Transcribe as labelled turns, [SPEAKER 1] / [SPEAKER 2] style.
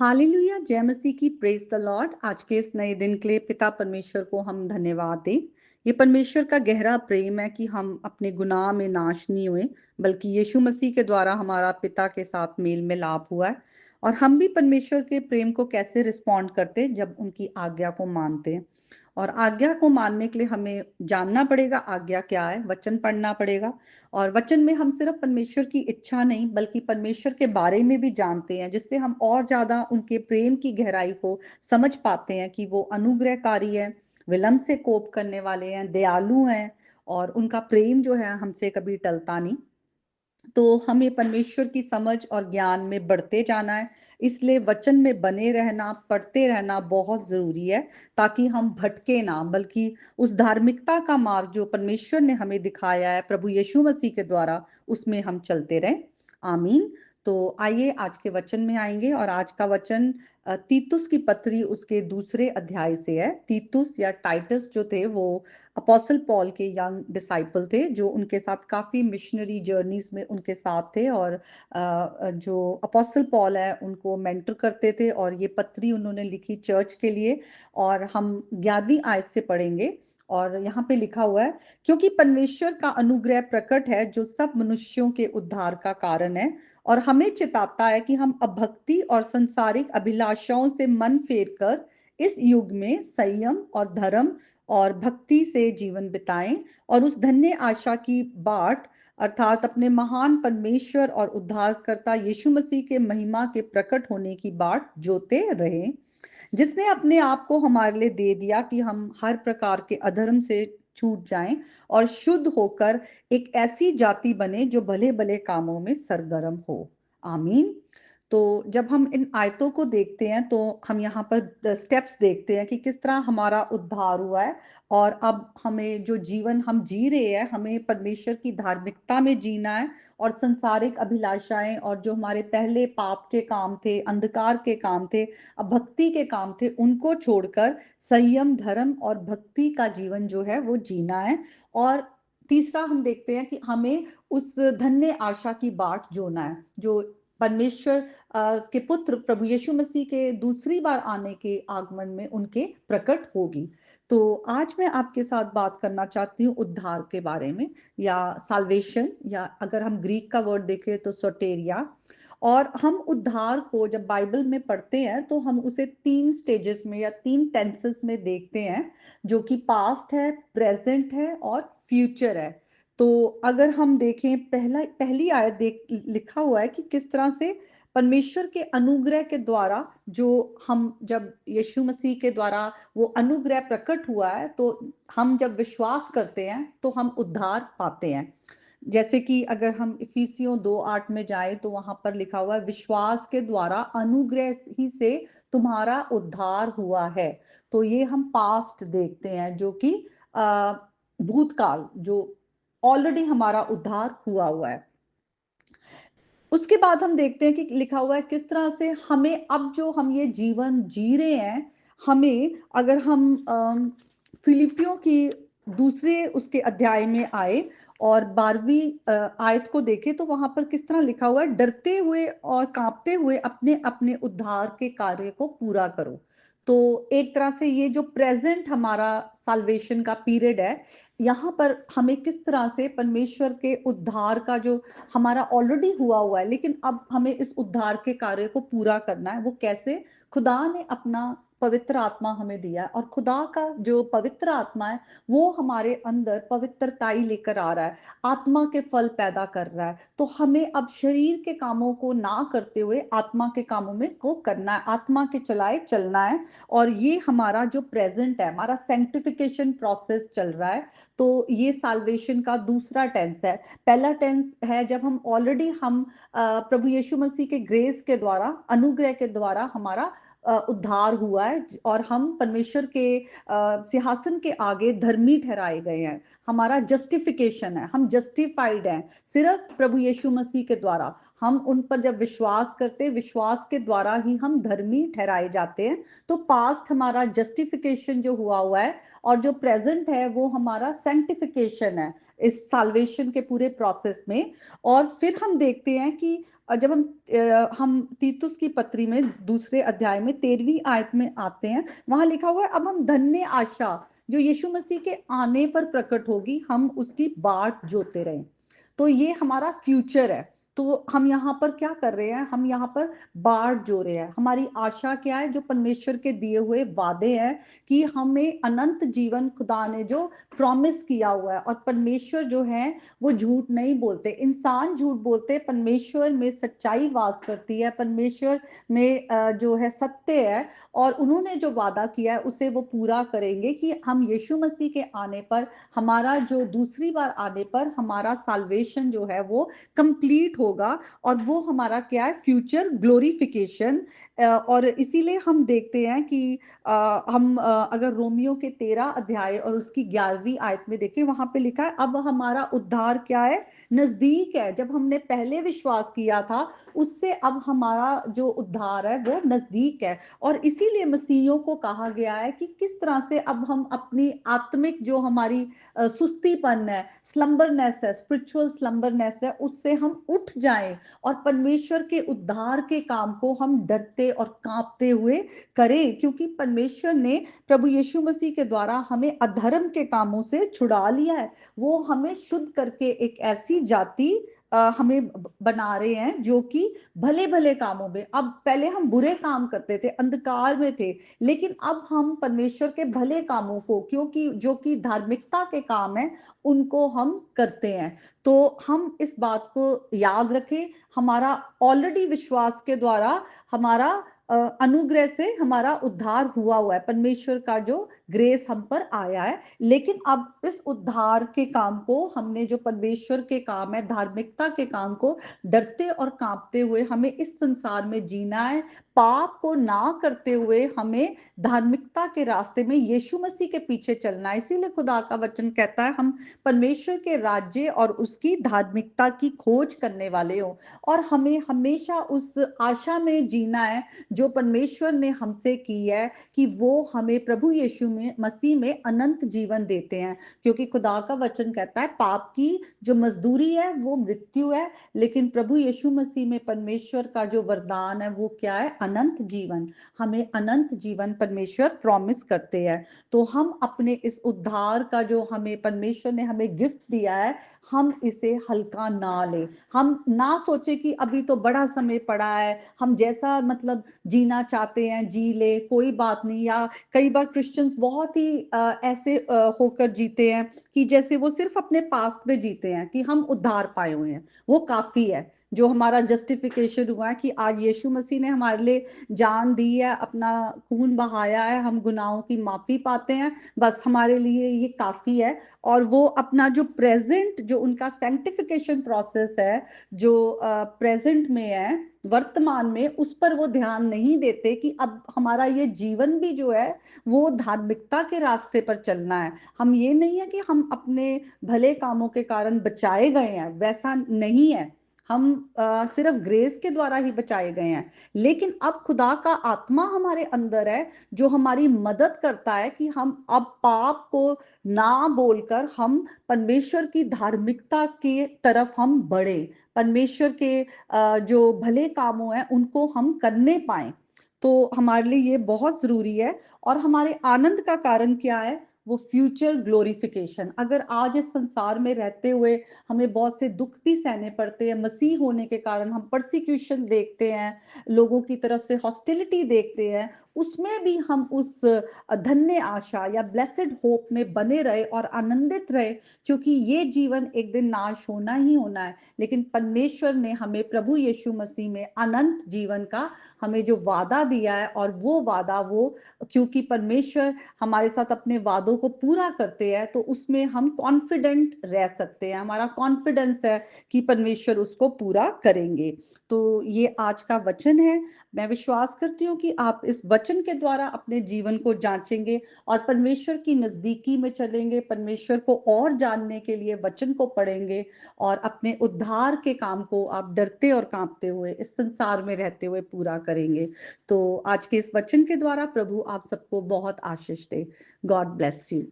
[SPEAKER 1] Hallelujah, जय मसीह की, praise the Lord. आज के इस नए दिन के लिए पिता परमेश्वर को हम धन्यवाद दें। ये परमेश्वर का गहरा प्रेम है कि हम अपने गुनाह में नाश नहीं हुए, बल्कि यीशु मसीह के द्वारा हमारा पिता के साथ मेल मिलाप हुआ है। और हम भी परमेश्वर के प्रेम को कैसे रिस्पॉन्ड करते हैं, जब उनकी आज्ञा को मानते हैं। और आज्ञा को मानने के लिए हमें जानना पड़ेगा आज्ञा क्या है, वचन पढ़ना पड़ेगा। और वचन में हम सिर्फ परमेश्वर की इच्छा नहीं, बल्कि परमेश्वर के बारे में भी जानते हैं, जिससे हम और ज्यादा उनके प्रेम की गहराई को समझ पाते हैं कि वो अनुग्रहकारी है, विलंब से कोप करने वाले हैं, दयालु हैं, और उनका प्रेम जो है हमसे कभी टलता नहीं। तो हमें परमेश्वर की समझ और ज्ञान में बढ़ते जाना है। इसलिए वचन में बने रहना, पढ़ते रहना बहुत जरूरी है, ताकि हम भटके ना, बल्कि उस धार्मिकता का मार्ग जो परमेश्वर ने हमें दिखाया है प्रभु यीशु मसीह के द्वारा, उसमें हम चलते रहें। आमीन। तो आइए आज के वचन में आएंगे, और आज का वचन तीतुस की पत्री उसके दूसरे अध्याय से है। तीतुस या टाइटस जो थे वो अपोस्टल पॉल के यंग डिसाइपल थे, जो उनके साथ काफी मिशनरी जर्नीज में उनके साथ थे, और जो अपोस्टल पॉल है उनको मेंटर करते थे, और ये पत्री उन्होंने लिखी चर्च के लिए। और हम 11वीं आयत से पढ़ेंगे। और यहाँ पे लिखा हुआ है, क्योंकि परमेश्वर का अनुग्रह प्रकट है जो सब मनुष्यों के उद्धार का कारण है, और हमें चिताता है कि हम अभक्ति और संसारिक अभिलाषाओं से मन फेर कर इस युग में संयम और धर्म और भक्ति से जीवन बिताएं, और उस धन्य आशा की बाट अर्थात अपने महान परमेश्वर और उद्धारकर्ता यीशु मसीह के महिमा के प्रकट होने की बाट जोते रहें, जिसने अपने आप को हमारे लिए दे दिया कि हम हर प्रकार के अधर्म से छूट जाएं और शुद्ध होकर एक ऐसी जाति बने जो भले भले कामों में सरगर्म हो। आमीन। तो जब हम इन आयतों को देखते हैं, तो हम यहाँ पर स्टेप्स देखते हैं कि किस तरह हमारा उद्धार हुआ है, और अब हमें जो जीवन हम जी रहे हैं, हमें परमेश्वर की धार्मिकता में जीना है, और संसारिक अभिलाषाएं और जो हमारे पहले पाप के काम थे, अंधकार के काम थे, भक्ति के काम थे, उनको छोड़कर संयम, धर्म और भक्ति का जीवन जो है वो जीना है। और तीसरा हम देखते हैं कि हमें उस धन्य आशा की बाट जोना है, जो परमेश्वर के पुत्र प्रभु यीशु मसीह के दूसरी बार आने के आगमन में उनके प्रकट होगी। तो आज मैं आपके साथ बात करना चाहती हूँ उद्धार के बारे में, या साल्वेशन, या अगर हम ग्रीक का वर्ड देखें तो सोटेरिया। और हम उद्धार को जब बाइबल में पढ़ते हैं, तो हम उसे 3 स्टेजेस में या 3 टेंसेस में देखते हैं, जो कि पास्ट है, प्रेजेंट है और फ्यूचर है। तो अगर हम देखें, पहली आयत देख, लिखा हुआ है कि किस तरह से परमेश्वर के अनुग्रह के द्वारा, जो हम जब यीशु मसीह के द्वारा वो अनुग्रह प्रकट हुआ है, तो हम जब विश्वास करते हैं तो हम उद्धार पाते हैं। जैसे कि अगर हम इफिसियों 2:8 में जाए, तो वहां पर लिखा हुआ है, विश्वास के द्वारा अनुग्रह ही से तुम्हारा उद्धार हुआ है। तो ये हम पास्ट देखते हैं, जो कि भूतकाल, जो ऑलरेडी हमारा उद्धार हुआ है। उसके बाद हम देखते हैं कि लिखा हुआ है किस तरह से हमें अब जो हम ये जीवन जी रहे हैं, हमें अगर हम फिलिपियों की दूसरे उसके अध्याय में आए और 12वीं आयत को देखें, तो वहां पर किस तरह लिखा हुआ है, डरते हुए और कांपते हुए अपने अपने उद्धार के कार्य को पूरा करो। तो एक तरह से ये जो प्रेजेंट हमारा साल्वेशन का पीरियड है, यहाँ पर हमें किस तरह से परमेश्वर के उद्धार का जो हमारा ऑलरेडी हुआ है, लेकिन अब हमें इस उद्धार के कार्य को पूरा करना है। वो कैसे? खुदा ने अपना पवित्र आत्मा हमें दिया है, और खुदा का जो पवित्र आत्मा है वो हमारे अंदर पवित्रताई लेकर आ रहा है, आत्मा के फल पैदा कर रहा है। तो हमें अब शरीर के कामों को ना करते हुए आत्मा के कामों में को करना है, आत्मा के चलाए चलना है। और ये हमारा जो प्रेजेंट है, हमारा सेंक्टिफिकेशन प्रोसेस चल रहा है। तो ये साल्वेशन का दूसरा टेंस है। पहला टेंस है जब हम ऑलरेडी हम प्रभु यीशु मसीह के ग्रेस के द्वारा, अनुग्रह के द्वारा हमारा उद्धार हुआ है, और हम परमेश्वर के सिंहासन के आगे धर्मी ठहराए गए हैं। हमारा जस्टिफिकेशन है, हम जस्टिफाइड हैं सिर्फ प्रभु यीशु मसीह के द्वारा। हम उन पर जब विश्वास करते, विश्वास के द्वारा ही हम धर्मी ठहराए जाते हैं। तो पास्ट हमारा जस्टिफिकेशन जो हुआ है, और जो प्रेजेंट है वो हमारा सैंक्टिफिकेशन है। इस साल्वेशन के पूरे प्रोसेस में। और फिर हम देखते हैं कि जब हम तीतुस की पत्री में दूसरे अध्याय में 13वीं आयत में आते हैं, वहां लिखा हुआ है, अब हम धन्य आशा जो यीशु मसीह के आने पर प्रकट होगी, हम उसकी बाट जोते रहें। तो ये हमारा फ्यूचर है। तो हम यहाँ पर क्या कर रहे हैं, हम यहाँ पर बाट जो रहे हैं। हमारी आशा क्या है, जो परमेश्वर के दिए हुए वादे हैं कि हमें अनंत जीवन खुदा ने जो प्रॉमिस किया हुआ है। और परमेश्वर जो है वो झूठ नहीं बोलते, इंसान झूठ बोलते, परमेश्वर में सच्चाई वास करती है, परमेश्वर में जो है सत्य है, और उन्होंने जो वादा किया है उसे वो पूरा करेंगे कि हम यीशु मसीह के आने पर, हमारा जो दूसरी बार आने पर हमारा साल्वेशन जो है वो कंप्लीट होगा। और वो हमारा क्या है, फ्यूचर ग्लोरिफिकेशन। और इसीलिए हम देखते हैं कि हम अगर रोमियो के 13 अध्याय और उसकी 11वीं आयत में देखें, वहां पे लिखा है, अब हमारा उद्धार क्या है, नजदीक है। जब हमने पहले विश्वास किया था उससे अब हमारा जो उद्धार है वो नजदीक है। और इसीलिए मसीहियों को कहा गया है कि किस तरह से अब हम अपनी आत्मिक जो हमारी सुस्तीपन है, स्लम्बरनेस है, स्पिरिचुअल स्लम्बरनेस है, उससे हम उठ जाएं और परमेश्वर के उद्धार के काम को हम डरते और कांपते हुए करें। क्योंकि परमेश्वर ने प्रभु यीशु मसीह के द्वारा हमें अधर्म के कामों से छुड़ा लिया है। वो हमें शुद्ध करके एक ऐसी जाति हमें बना रहे हैं जो कि भले भले कामों में, अब पहले हम बुरे काम करते थे, अंधकार में थे, लेकिन अब हम परमेश्वर के भले कामों को, क्योंकि जो कि धार्मिकता के काम है, उनको हम करते हैं। तो हम इस बात को याद रखें, हमारा ऑलरेडी विश्वास के द्वारा हमारा अनुग्रह से हमारा उद्धार हुआ है, परमेश्वर का जो ग्रेस हम पर आया है। लेकिन अब इस उद्धार के काम को हमने, जो परमेश्वर के काम है, धार्मिकता के काम को डरते और कांपते हुए हमें इस संसार में जीना है। पाप को ना करते हुए हमें धार्मिकता के रास्ते में यीशु मसीह के पीछे चलना है। इसीलिए खुदा का वचन कहता है, हम परमेश्वर के राज्य और उसकी धार्मिकता की खोज करने वाले हो। और हमें हमेशा उस आशा में जीना है जो परमेश्वर ने हमसे की है, कि वो हमें प्रभु यीशु में मसीह में अनंत जीवन देते हैं। क्योंकि खुदा का वचन कहता है, पाप की जो मजदूरी है वो मृत्यु है, लेकिन प्रभु यीशु मसीह में परमेश्वर का जो वरदान है वो क्या है, अनंत जीवन। हमें अनंत जीवन परमेश्वर प्रॉमिस करते हैं। तो हम अपने इस उद्धार का जो हमें परमेश्वर ने हमें गिफ्ट दिया है, हम इसे हल्का ना ले। हम ना सोचे कि अभी तो बड़ा समय पड़ा है, हम जैसा मतलब जीना चाहते हैं जी ले, कोई बात नहीं। या कई बार क्रिश्चियंस बहुत ही ऐसे होकर जीते हैं कि जैसे वो सिर्फ अपने पास्ट में जीते हैं कि हम उद्धार पाए हुए हैं, वो काफी है। जो हमारा जस्टिफिकेशन हुआ है कि आज यीशु मसीह ने हमारे लिए जान दी है, अपना खून बहाया है, हम गुनाहों की माफी पाते हैं, बस हमारे लिए ये काफी है। और वो अपना जो प्रेजेंट, जो उनका सैंक्टिफिकेशन प्रोसेस है, जो प्रेजेंट में है, वर्तमान में, उस पर वो ध्यान नहीं देते कि अब हमारा ये जीवन भी जो है वो धार्मिकता के रास्ते पर चलना है। हम ये नहीं है कि हम अपने भले कामों के कारण बचाए गए हैं, वैसा नहीं है। हम सिर्फ ग्रेस के द्वारा ही बचाए गए हैं। लेकिन अब खुदा का आत्मा हमारे अंदर है जो हमारी मदद करता है कि हम अब पाप को ना बोलकर हम परमेश्वर की धार्मिकता की तरफ हम बढ़े, परमेश्वर के जो भले कामों हैं उनको हम करने पाए। तो हमारे लिए ये बहुत जरूरी है। और हमारे आनंद का कारण क्या है, वो फ्यूचर ग्लोरिफिकेशन। अगर आज इस संसार में रहते हुए हमें बहुत से दुख भी सहने पड़ते हैं, मसीह होने के कारण हम परसिक्यूशन देखते हैं, लोगों की तरफ से हॉस्टिलिटी देखते हैं, उसमें भी हम उस धन्य आशा या ब्लेसेड होप में बने रहे और आनंदित रहे। क्योंकि ये जीवन एक दिन नाश होना ही होना है, लेकिन परमेश्वर ने हमें प्रभु यीशु मसीह में अनंत जीवन का हमें जो वादा दिया है, और वो वादा वो, क्योंकि परमेश्वर हमारे साथ अपने वादों को पूरा करते हैं, तो उसमें हम कॉन्फिडेंट रह सकते हैं। हमारा कॉन्फिडेंस है कि परमेश्वर उसको पूरा करेंगे। तो ये आज का वचन है। मैं विश्वास करती हूँ कि आप इस वचन के द्वारा अपने जीवन को जांचेंगे और परमेश्वर की नजदीकी में चलेंगे, परमेश्वर को और जानने के लिए वचन को पढ़ेंगे, और अपने उद्धार के काम को आप डरते और कांपते हुए इस संसार में रहते हुए पूरा करेंगे। तो आज के इस वचन के द्वारा प्रभु आप सबको बहुत आशीष दे। God bless you.